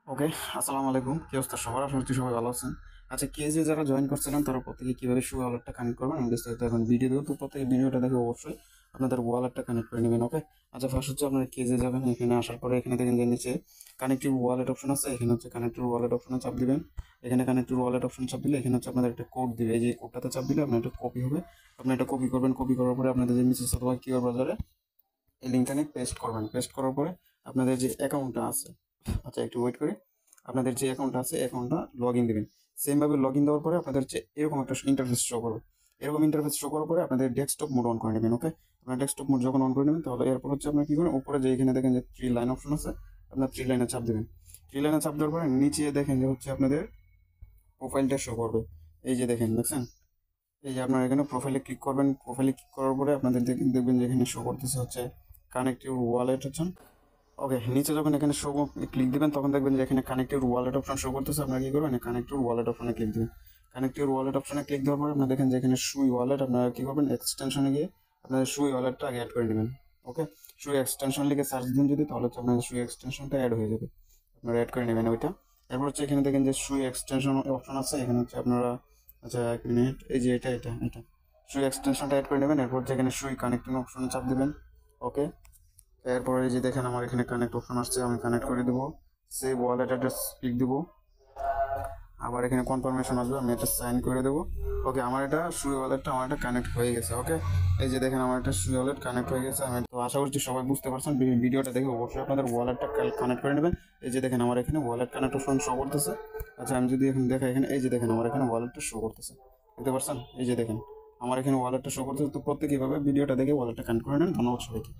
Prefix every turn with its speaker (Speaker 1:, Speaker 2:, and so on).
Speaker 1: ওকে, আসসালামু আলাইকুম। কি অবস্থা সবার? আশা করছি সবাই ভালো আছেন। আচ্ছা, কেজে যারা জয়েন করছিলেন তারা প্রত্যেকে কিভাবে শুয়ে ওয়ালেটটা কানেক্ট করবেন আমি বিস্তারিত এখন ভিডিও দেবো। তো প্রত্যেকে ভিডিওটা দেখে অবশ্যই আপনাদের ওয়ালেটটা কানেক্ট করে নেবেন। ওকে, আচ্ছা, ফার্স্ট হচ্ছে আপনারা কেজে যাবেন। এখানে আসার পরে এখানে দেখেন যে নিচে কানেক্টিভ ওয়ালেট অপশন আছে। এখানে হচ্ছে কানেক্টিভ ওয়ালেট অপশনে চাপ দিবেন। এখানে কানেক্টিভ ওয়ালেট অপশন চাপ দিলে এখানে হচ্ছে আপনাদের একটা কোড দিবে। এই যে কোডটাতে চাপ দিলে আপনার একটা কপি হবে। আপনি এটা কপি করবেন। কপি করার পরে আপনাদের যে নিচে অথবা কিউআর বাজারে এই লিঙ্কটা পেস্ট করবেন। পেস্ট করার পরে আপনাদের যে অ্যাকাউন্টটা আছে, আচ্ছা একটু ওয়েট করে, আপনাদের যে অ্যাকাউন্টটা আছে অ্যাকাউন্টটা লগ ইন দেবেন। সেমভাবে লগ ইন দেওয়ার পরে আপনাদের হচ্ছে এরকম একটা ইন্টারফেস শো করবে। এরকম ইন্টারফেস শো করার পরে আপনাদের ডেস্কটপ মোড অন করে নেবেন। ওকে, আপনার ডেস্কটপ মোড যখন অন করে নেবেন তাহলে এরপর হচ্ছে আপনার কী করেন, উপরে যে এখানে দেখেন যে থ্রি লাইন অপশন আছে, আপনার থ্রি লাইনে চাপ দেবেন। থ্রি লাইনে চাপ দেওয়ার পরে নিচে দেখেন যে হচ্ছে আপনাদের প্রোফাইলটা শো করবে। এই যে দেখেন, দেখছেন? এই যে আপনার এখানে প্রোফাইলে ক্লিক করবেন। প্রোফাইলে ক্লিক করার পরে আপনাদের দেখবেন যে এখানে শো করতেছে হচ্ছে কানেক্টিভ ওয়ালেট হচ্ছে। ওকে, নিচে যখন এখানে শো ক্লিক দিবেন তখন দেখবেন যে এখানে কানেক্টিভ ওয়ালেট অপশন শো করতেছে। আপনারা কি করবেন, কানেক্টিভ ওয়ালেট অপশনে ক্লিক দিবেন। কানেক্টিভ ওয়ালেট অপশনে ক্লিক দেওয়ার পরে আপনারা দেখেন যে এখানে সুই ওয়ালেট, আপনারা কি করবেন, এক্সটেনশনে গিয়ে আপনাদের সুই ওয়ালেটটা আগে অ্যাড করে নেবেন। ওকে, সুই এক্সটেনশন লিখে সার্চ দিন যদি, তাহলে হচ্ছে আপনাদের সুই এক্সটেনশনটা অ্যাড হয়ে যাবে। আপনারা অ্যাড করে নেবেন ওইটা। এরপর হচ্ছে এখানে দেখেন যে সুই এক্সটেনশন অপশন আছে। এখানে হচ্ছে আপনারা, আচ্ছা এক মিনিট, এই যে এটা সুই এক্সটেনশনটা অ্যাড করে নেবেন। এরপর হচ্ছে এখানে সুই কানেক্টিং অপশনে চাপ দিবেন। ওকে, এরপরে এই যে দেখেন আমার এখানে কানেক্ট অপশন আসছে, আমি কানেক্ট করে দেবো। সেভ ওয়ালেট অ্যাড্রেস ক্লিক দেবো। আবার এখানে কনফার্মেশন আসবে, আমি এটা সাইন করে দেবো। ওকে, আমার এটা সুই ওয়ালেটটা আমার এটা কানেক্ট হয়ে গেছে। ওকে, এই যে দেখেন আমার একটা সুই ওয়ালেট কানেক্ট হয়ে গেছে। আমি তো আশা করছি সবাই বুঝতে পারছেন। ভিডিওটা দেখে অবশ্যই আপনাদের ওয়ালেটটা কানেক্ট করে নেবেন। এই যে দেখেন আমার এখানে ওয়ালেট কানেক্ট অপশন শো করতেছে। আচ্ছা, আমি যদি এখন দেখাই, এখানে এই যে দেখেন আমার এখানে ওয়ালেটটা শো করতেছে। দেখতে পাচ্ছেন? এই যে দেখেন আমার এখানে ওয়ালেটটা শো করতেছে। তো প্রত্যেকে এইভাবে ভিডিওটা দেখে ওয়ালেটটা কানেক্ট করে নেন। ধন্যবাদ সবাইকে।